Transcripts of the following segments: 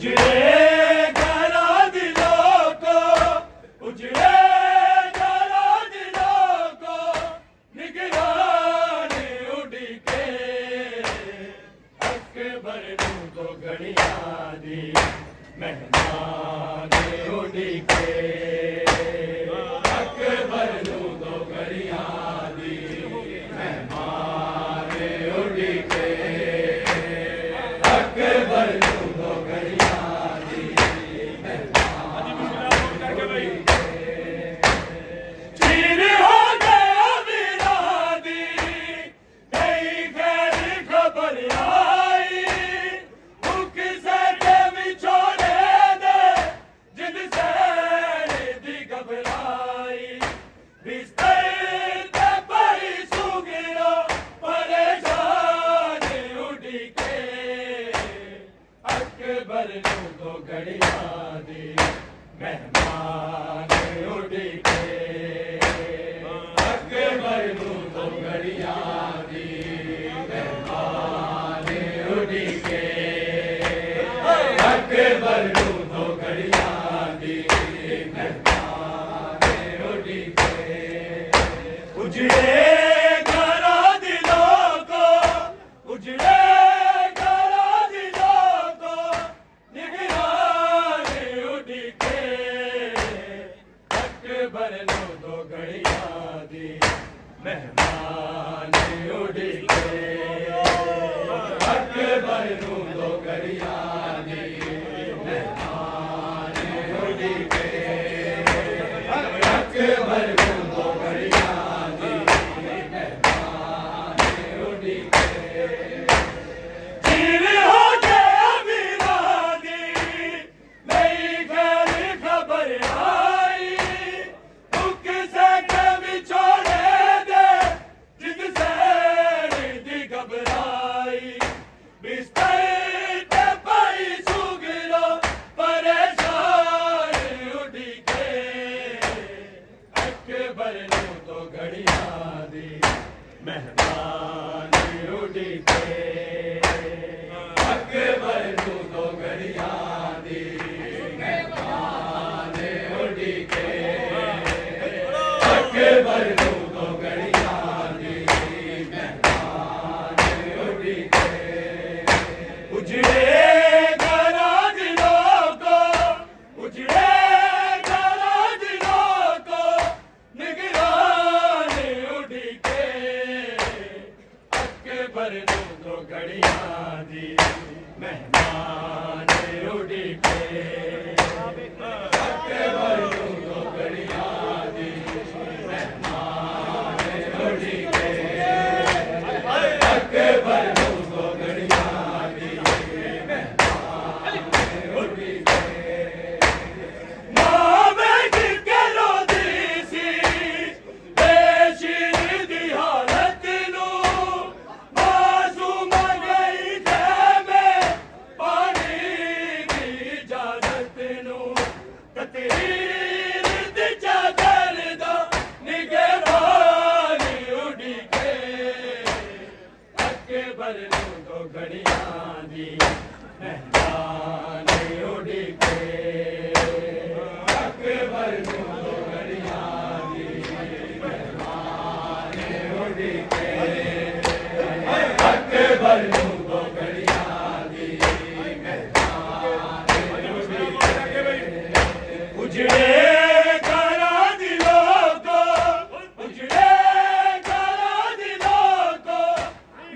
उजड़े घरों दिलों को, उजड़े घरों दिलों को निगरानी उड़ के अकबर नूं तो घड़ियां दी मेहमान उड़ के अकबर नूं तो घड़ियां दी मेहमान उड़ के अकबर नूं तो घड़ियां दी चीर हो गया वीरां दी नई खैर खबर आई मुख सैटे विछोड़े दे जिद सैर दी घबराई बिस्तर ते पई सुगिरो परेशान उड़ के अकबर नूं तो घड़ियां दी मेहमान उड़ के अकबर नूं तो घड़ियां दी मेहमान उड़ के अकबर नूं तो घड़ियां दी मेहमान उड़ के उजड़े घरों दिलों को, उजड़े घरों दिलों को निगरानी उड़ के अकबर नूं तो घड़ियां दी मेहमान उड़ के अकबर नूं तो घड़ियां दी मेहमान उड़ के अकबर नूं तो घड़ियां दी मेहमान उड़ के चीर हो गया वीरां दी नई खैर खबर आई मुख सैटे विछोड़े दे जिद सैर दी घबराई बिस्तर ते पई सुगिरो परेशान उड़ के अकबर नूं तो घड़ियां दी मेहमान उड़ के अकबर नूं तो घड़ियां दी मेहमान उड़ के अकबर नूं तो घड़ियां दी मेहमान उड़ के उजड़े घरों दिलों को, उजड़े घरों दिलों को निगरानी उड़ के अकबर नूं तो घड़ियां दी मेहमान उड़ के अकबर नूं तो घड़ियां दी मेहमान उड़ के अकबर नूं तो घड़ियां दी मेहमान उड़ के मां बैठ के रोंदी सी बेशीर दी हालत नूं मासूम गई खैमे पानी दी इजाजत नूं तकरीर दी चादर दा निगरानी उड़ के अकबर नूं तो घड़ियां दी मेहमान उड़ के अकबर नूं तो घड़ियां दी मेहमान उड़ के अकबर नूं तो घड़ियां दी मेहमान उड़ के उजड़े घरों दिलों को, उजड़े घरों दिलों को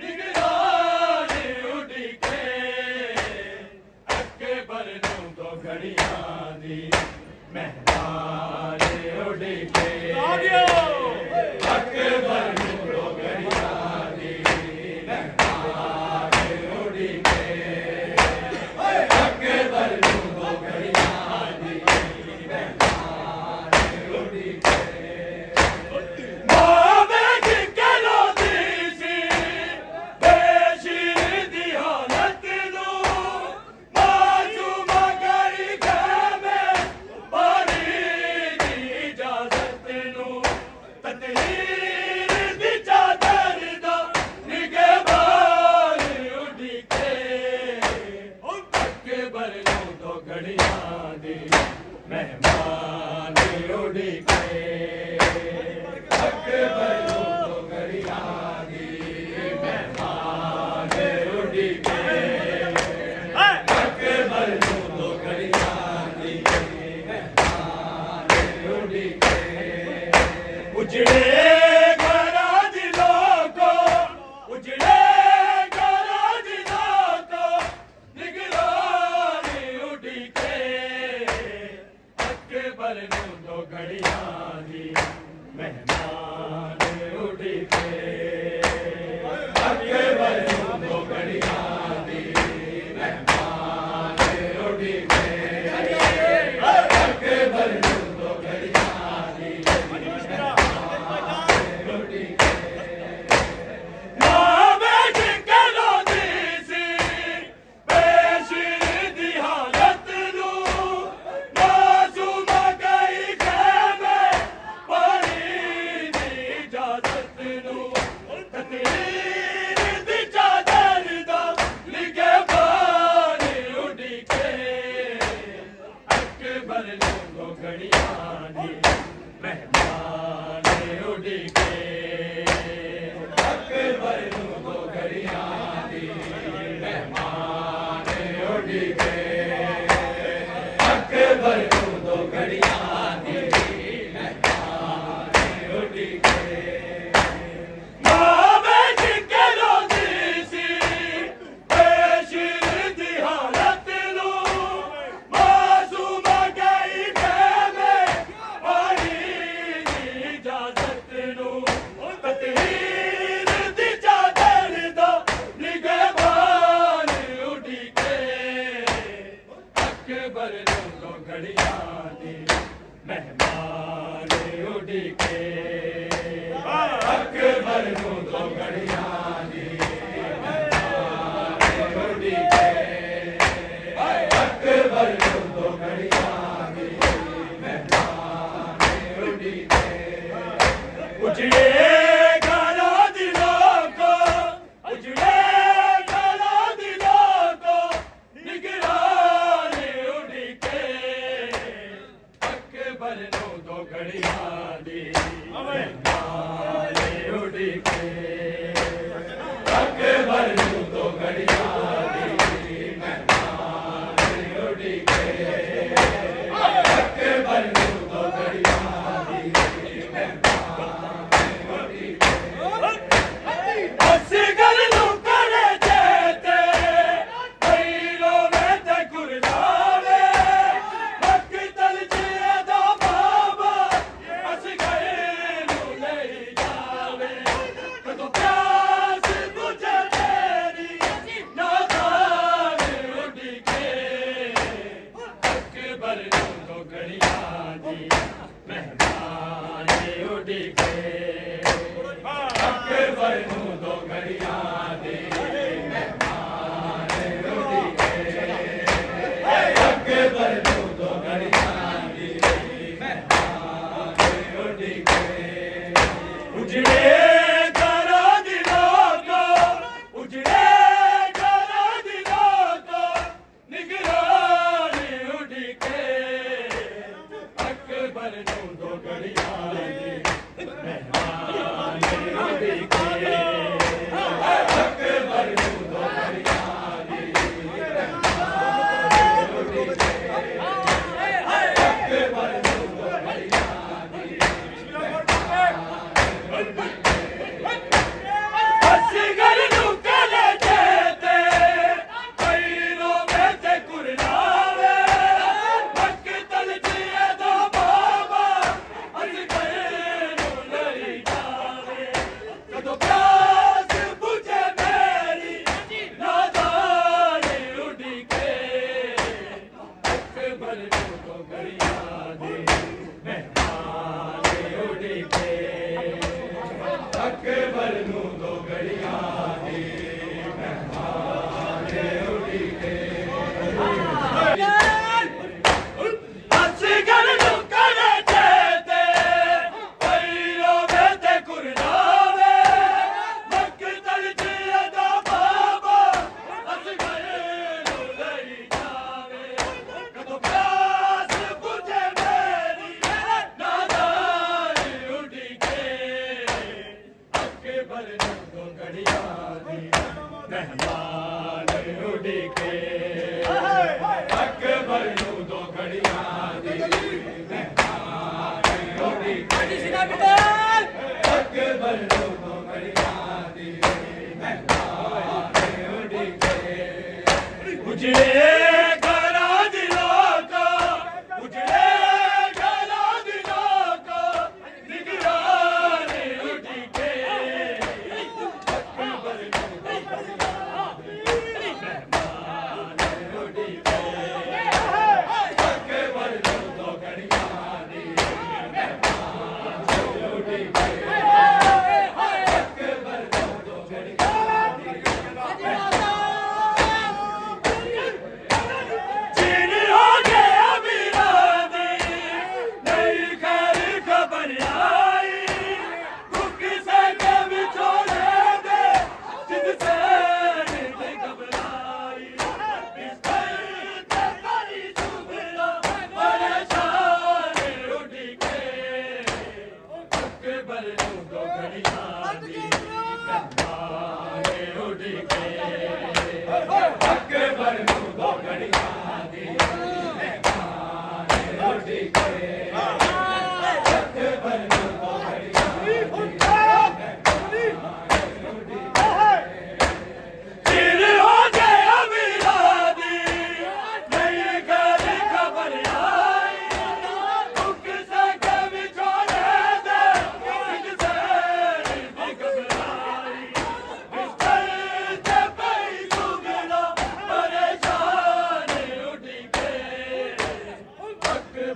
निगरानी उड़ के अकबर नूं तो घड़ियां दी मेहमान उड़ के अकबर नूं तो घड़ियां दी मेहमान उड़ के अकबर नूं तो घड़ियां दी मेहमान उड़ के मां बैठ के रोंदी सी बेशीर दी हालत नूं मासूम गई खैमे पानी दी इजाजत नूं तकरीर अकबर नूं तो घड़ियां दी मेहमान उड़ीके अकबर नूं तो घड़ियां दी मेहमान उड़ीके अकबर नूं तो घड़ियां दी मेहमान उड़ीके उजड़े घरां दी लोको उजड़े घरां दी लोको निगरानी उड़ीके अकबर नूं तो घड़ियां दी मेहमान उड़ीके अकबर नूं तो घड़ियां दी मेहमान उड़ीके अकबर नूं तो घड़ियां दी मेहमान उड़ीके नावे जिकरो दीसी बेशिर दी हालत नूं मासूम गई खेमे पानी दी इजाजत नूं तकदीर दी चादर दा लिखे पानी उड़ीके अकबर नूं तो घड़ियां दी मेहमान उड़ीके अकबर नूं तो घड़ियां दी मेहमान उड़ीके अकबर नूं तो घड़ियां दी मेहमान उड़ीके नावे जिकरो दीसी बेशिर दी हालत नूं मासूम गई खेमे पानी दी इजाजत नूं तकदीर दी चादर दा निगहबान उड़ीके अकबर नूं तो घड़ियां दी मेहमान उड़ीके अकबर नूं तो घड़ियां दी मेहमान उड़ीके अकबर नूं तो घड़ियां दी मेहमान उड़ीके उजड़े घरां दी लोको उजड़े घरां दी लोको निगरानी उड़ीके अकबर नूं तो घड़ियां दी मेहमान उड़ीके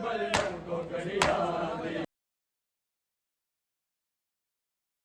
बल्लभ को घड़ियाल